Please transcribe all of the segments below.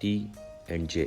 TJ।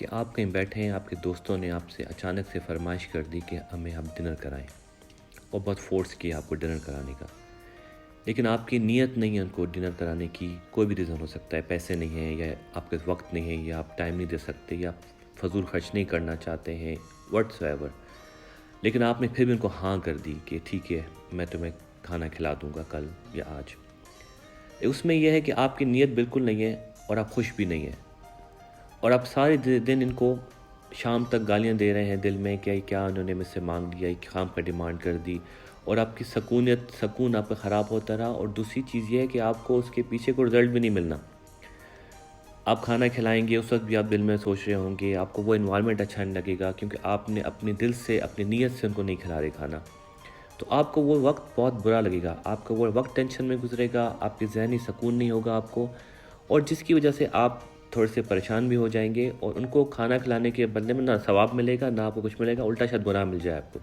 کہ آپ کہیں بیٹھے ہیں, آپ کے دوستوں نے آپ سے اچانک سے فرمائش کر دی کہ ہمیں آپ ڈنر کرائیں, اور بہت فورس کیا آپ کو ڈنر کرانے کا, لیکن آپ کی نیت نہیں ہے ان کو ڈنر کرانے کی. کوئی بھی ریزن ہو سکتا ہے, پیسے نہیں ہیں, یا آپ کے وقت نہیں ہے, یا آپ ٹائم نہیں دے سکتے, یا آپ فضول خرچ نہیں کرنا چاہتے ہیں, واٹس ایور. لیکن آپ نے پھر بھی ان کو ہاں کر دی کہ ٹھیک ہے میں تمہیں کھانا کھلا دوں گا کل یا آج. اس میں یہ ہے کہ آپ کی نیت بالکل نہیں ہے اور آپ خوش بھی نہیں ہیں, اور آپ سارے دن ان کو شام تک گالیاں دے رہے ہیں دل میں کہ کیا انہوں نے مجھ سے مانگ لیا, ایک کام کا ڈیمانڈ کر دی, اور آپ کی سکون آپ کا خراب ہوتا رہا. اور دوسری چیز یہ ہے کہ آپ کو اس کے پیچھے کوئی رزلٹ بھی نہیں ملنا. آپ کھانا کھلائیں گے اس وقت بھی آپ دل میں سوچ رہے ہوں گے, آپ کو وہ انوائرمنٹ اچھا نہیں لگے گا کیونکہ آپ نے اپنے دل سے اپنی نیت سے ان کو نہیں کھلا رہے کھانا. تو آپ کو وہ وقت بہت برا لگے گا, آپ کا وہ وقت ٹینشن میں گزرے گا, آپ کی ذہنی سکون نہیں ہوگا آپ کو, اور جس کی وجہ سے آپ تھوڑے سے پریشان بھی ہو جائیں گے, اور ان کو کھانا کھلانے کے بدلے میں نہ ثواب ملے گا نہ آپ کو کچھ ملے گا, الٹا شاید گناہ مل جائے آپ کو.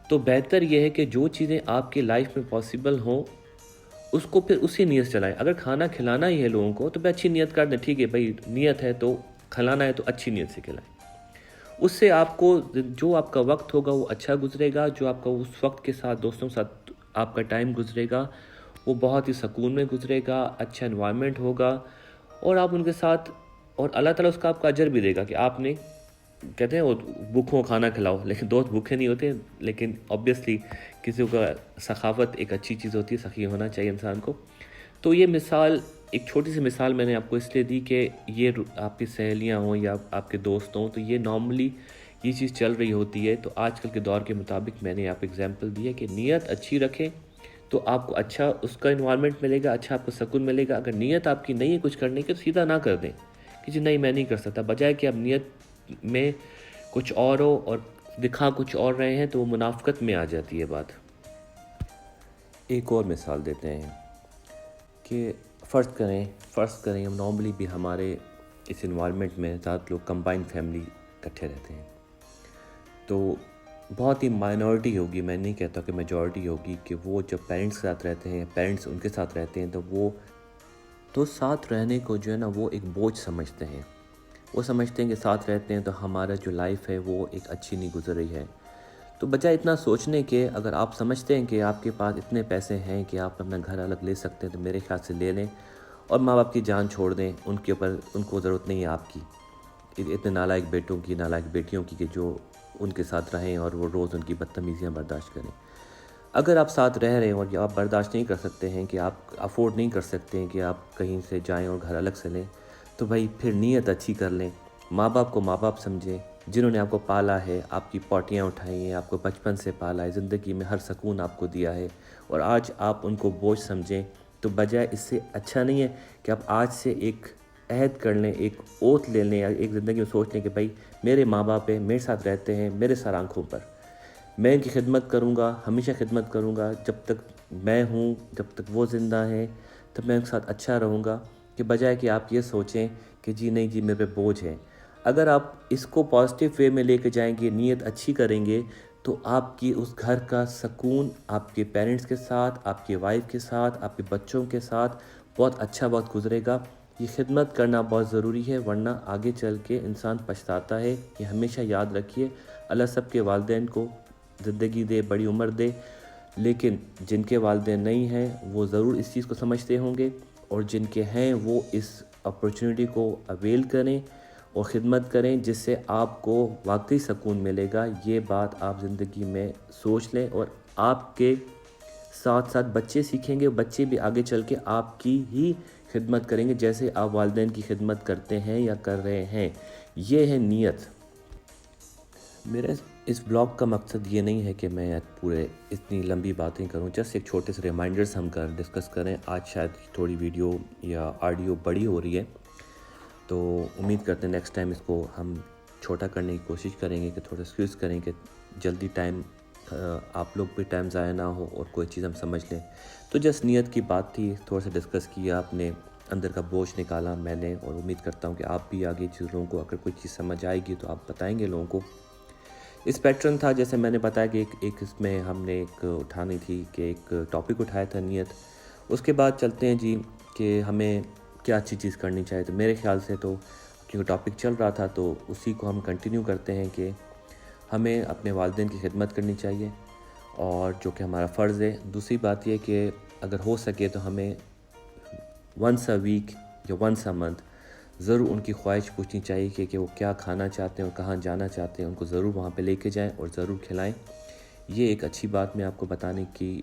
تو بہتر یہ ہے کہ جو چیزیں آپ کی لائف میں پاسبل ہوں اس کو پھر اسی نیت سے چلائیں. اگر کھانا کھلانا ہی ہے لوگوں کو تو اچھی نیت کر دیں, ٹھیک ہے بھائی نیت ہے تو کھلانا ہے تو اچھی نیت سے کھلائیں. اس سے آپ کو جو آپ کا وقت ہوگا وہ اچھا گزرے گا, جو آپ کا اس وقت کے ساتھ دوستوں کے ساتھ آپ کا ٹائم گزرے گا وہ بہت ہی سکون میں گزرے گا, اچھا انوائرمنٹ ہوگا, اور آپ ان کے ساتھ, اور اللہ تعالیٰ اس کا آپ کا اجر بھی دے گا کہ آپ نے, کہتے ہیں وہ بھوکوں کھانا کھلاؤ, لیکن دوست بھوکے نہیں ہوتے. لیکن آبویسلی کسی کا سخاوت ایک اچھی چیز ہوتی ہے, سخی ہونا چاہیے انسان کو. تو یہ مثال, ایک چھوٹی سی مثال میں نے آپ کو اس لیے دی کہ یہ آپ کی سہیلیاں ہوں یا آپ کے دوست ہوں تو یہ نارملی یہ چیز چل رہی ہوتی ہے. تو آج کل کے دور کے مطابق میں نے آپ کو ایگزامپل دی ہے کہ نیت اچھی رکھیں تو آپ کو اچھا اس کا انوائرمنٹ ملے گا, اچھا آپ کو سکون ملے گا. اگر نیت آپ کی نہیں ہے کچھ کرنے کی تو سیدھا نہ کر دیں کہ جی نہیں میں نہیں کر سکتا, بجائے کہ اب نیت میں کچھ اور ہو اور دکھا کچھ اور رہے ہیں تو وہ منافقت میں آ جاتی ہے بات. ایک اور مثال دیتے ہیں کہ فرض کریں ہم نارملی بھی ہمارے اس انوائرمنٹ میں زیادہ لوگ کمبائن فیملی اکٹھے رہتے ہیں, تو بہت ہی مائنورٹی ہوگی, میں نہیں کہتا کہ میجورٹی ہوگی, کہ وہ جب پیرنٹس کے ساتھ رہتے ہیں, پیرنٹس ان کے ساتھ رہتے ہیں, تو وہ تو ساتھ رہنے کو جو ہے نا وہ ایک بوجھ سمجھتے ہیں. وہ سمجھتے ہیں کہ ساتھ رہتے ہیں تو ہمارا جو لائف ہے وہ ایک اچھی نہیں گزر رہی ہے. تو بجائے اتنا سوچنے کے, اگر آپ سمجھتے ہیں کہ آپ کے پاس اتنے پیسے ہیں کہ آپ اپنا گھر الگ لے سکتے ہیں تو میرے خیال سے لے لیں, اور ماں باپ کی جان چھوڑ دیں, ان کے اوپر ان کو ضرورت نہیں ہے آپ کی, اتنے نالائق بیٹوں کی, نالائق بیٹیوں کی کہ جو ان کے ساتھ رہیں اور وہ روز ان کی بدتمیزیاں برداشت کریں. اگر آپ ساتھ رہ رہے ہیں اور آپ برداشت نہیں کر سکتے ہیں, کہ آپ افورڈ نہیں کر سکتے ہیں کہ آپ کہیں سے جائیں اور گھر الگ سے لیں, تو بھائی پھر نیت اچھی کر لیں. ماں باپ کو ماں باپ سمجھیں, جنہوں نے آپ کو پالا ہے, آپ کی پوٹیاں اٹھائی ہیں, آپ کو بچپن سے پالا ہے, زندگی میں ہر سکون آپ کو دیا ہے, اور آج آپ ان کو بوجھ سمجھیں. تو بجائے اس سے اچھا نہیں ہے کہ آپ آج سے ایک عہد کر لیں, ایک اوتھ لے لیں, یا ایک زندگی میں سوچ لیں کہ بھائی میرے ماں باپ ہیں, میرے ساتھ رہتے ہیں, میرے سر آنکھوں پر, میں ان کی خدمت کروں گا, ہمیشہ خدمت کروں گا, جب تک میں ہوں, جب تک وہ زندہ ہیں تب میں ان کے ساتھ اچھا رہوں گا, کہ بجائے کہ آپ یہ سوچیں کہ جی نہیں جی میرے پہ بوجھ ہے. اگر آپ اس کو پازیٹیو وے میں لے کے جائیں گے, نیت اچھی کریں گے, تو آپ کی اس گھر کا سکون آپ کے پیرنٹس کے ساتھ, آپ کی وائف کے ساتھ, آپ کے بچوں کے ساتھ بہت اچھا وقت گزرے گا. یہ خدمت کرنا بہت ضروری ہے, ورنہ آگے چل کے انسان پچھتاتا ہے. یہ ہمیشہ یاد رکھیے, اللہ سب کے والدین کو زندگی دے, بڑی عمر دے, لیکن جن کے والدین نہیں ہیں وہ ضرور اس چیز کو سمجھتے ہوں گے, اور جن کے ہیں وہ اس اپرچونٹی کو اویل کریں اور خدمت کریں, جس سے آپ کو واقعی سکون ملے گا. یہ بات آپ زندگی میں سوچ لیں, اور آپ کے ساتھ ساتھ بچے سیکھیں گے, بچے بھی آگے چل کے آپ کی ہی خدمت کریں گے جیسے آپ والدین کی خدمت کرتے ہیں یا کر رہے ہیں. یہ ہے نیت. میرا اس بلاگ کا مقصد یہ نہیں ہے کہ میں پورے اتنی لمبی باتیں کروں, جسٹ ایک چھوٹے سے ریمائنڈرز ہم ڈسکس کریں. آج شاید تھوڑی ویڈیو یا آڈیو بڑی ہو رہی ہے, تو امید کرتے ہیں نیکسٹ ٹائم اس کو ہم چھوٹا کرنے کی کوشش کریں گے, کہ تھوڑا اسکیوز کریں کہ جلدی ٹائم آپ لوگ بھی ٹائم ضائع نہ ہو اور کوئی چیز ہم سمجھ لیں. تو جسٹ نیت کی بات تھی, تھوڑا سا ڈسکس کیا, آپ نے اندر کا بوجھ نکالا میں نے, اور امید کرتا ہوں کہ آپ بھی آگے چیزوں کو اگر کوئی چیز سمجھ آئے گی تو آپ بتائیں گے لوگوں کو. اس پیٹرن تھا جیسے میں نے بتایا کہ ایک اس میں ہم نے ایک اٹھانی تھی کہ ایک ٹاپک اٹھایا تھا نیت. اس کے بعد چلتے ہیں جی کہ ہمیں کیا اچھی چیز کرنی چاہیے. تو میرے خیال سے تو کیونکہ ٹاپک چل رہا تھا تو اسی کو ہم کنٹینیو کرتے ہیں کہ ہمیں اپنے والدین کی خدمت کرنی چاہیے اور جو کہ ہمارا فرض ہے. دوسری بات یہ کہ اگر ہو سکے تو ہمیں ونس اے ویک یا ونس اے منتھ ضرور ان کی خواہش پوچھنی چاہیے کہ وہ کیا کھانا چاہتے ہیں اور کہاں جانا چاہتے ہیں. ان کو ضرور وہاں پہ لے کے جائیں اور ضرور کھلائیں. یہ ایک اچھی بات میں آپ کو بتانے کی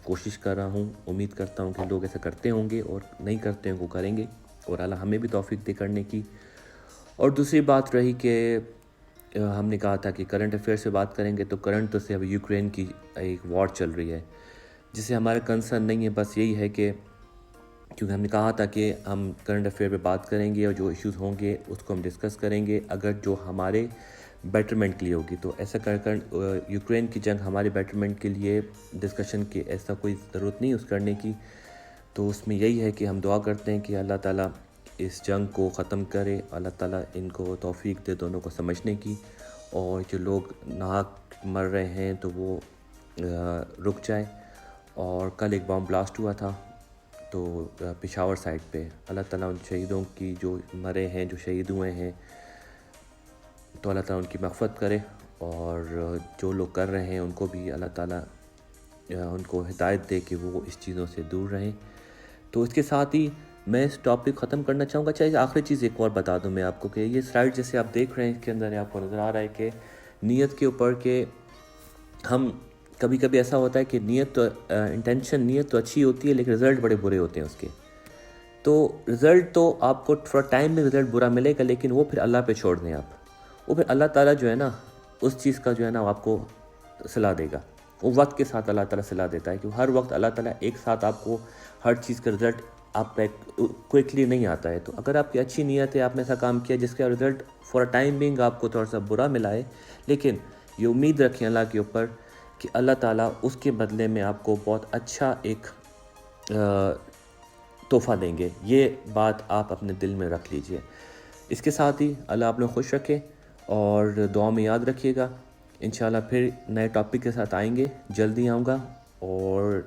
کوشش کر رہا ہوں. امید کرتا ہوں کہ لوگ ایسا کرتے ہوں گے اور نہیں کرتے ہیں وہ کریں گے اور اللہ ہمیں بھی توفیق دے کرنے کی. اور دوسری بات رہی کہ ہم نے کہا تھا کہ کرنٹ افیئر سے بات کریں گے تو کرنٹ تو سے اب یوکرین کی ایک وار چل رہی ہے جس سے ہمارا کنسرن نہیں ہے. بس یہی ہے کہ کیونکہ ہم نے کہا تھا کہ ہم کرنٹ افیئر پہ بات کریں گے اور جو ایشوز ہوں گے اس کو ہم ڈسکس کریں گے اگر جو ہمارے بیٹرمنٹ کے لیے ہوگی. تو ایسا کر یوکرین کی جنگ ہمارے بیٹرمنٹ کے لیے ڈسکشن کی ایسا کوئی ضرورت نہیں اس کرنے کی. تو اس میں یہی ہے کہ ہم دعا کرتے ہیں کہ اللہ تعالیٰ اس جنگ کو ختم کرے. اللہ تعالیٰ ان کو توفیق دے دونوں کو سمجھنے کی اور جو لوگ ناحق مر رہے ہیں تو وہ رک جائے. اور کل ایک بام بلاسٹ ہوا تھا تو پشاور سائڈ پہ. اللہ تعالیٰ ان شہیدوں کی جو مرے ہیں جو شہید ہوئے ہیں تو اللہ تعالیٰ ان کی مغفرت کرے اور جو لوگ کر رہے ہیں ان کو بھی اللہ تعالیٰ ان کو ہدایت دے کہ وہ اس چیزوں سے دور رہیں. تو اس کے ساتھ ہی میں اس ٹاپک ختم کرنا چاہوں گا. چاہے آخری چیز ایک اور بتا دوں میں آپ کو کہ یہ سلائڈ جیسے آپ دیکھ رہے ہیں اس کے اندر آپ کو نظر آ رہا ہے کہ نیت کے اوپر کہ ہم کبھی کبھی ایسا ہوتا ہے کہ نیت تو اچھی ہوتی ہے لیکن رزلٹ بڑے برے ہوتے ہیں اس کے. تو رزلٹ تو آپ کو تھوڑا ٹائم میں رزلٹ برا ملے گا لیکن وہ پھر اللہ پہ چھوڑ دیں آپ. وہ پھر اللہ تعالیٰ جو ہے نا اس چیز کا جو ہے نا آپ کو صلاح دے گا. وہ وقت کے ساتھ اللہ تعالیٰ صلاح دیتا ہے کہ ہر وقت اللہ تعالیٰ ایک ساتھ آپ کو ہر چیز کا رزلٹ آپ پہ کوئکلی نہیں آتا ہے. تو اگر آپ کی اچھی نیت ہے آپ نے ایسا کام کیا جس کا رزلٹ فور ٹائم بینگ آپ کو تھوڑا سا برا ملا ہے لیکن یہ امید رکھیں اللہ کے اوپر کہ اللہ تعالیٰ اس کے بدلے میں آپ کو بہت اچھا ایک تحفہ دیں گے. یہ بات آپ اپنے دل میں رکھ لیجئے. اس کے ساتھ ہی اللہ آپ نے خوش رکھے اور دعا میں یاد رکھیے گا. انشاءاللہ پھر نئے ٹاپک کے ساتھ آئیں گے. جلدی آؤں گا اور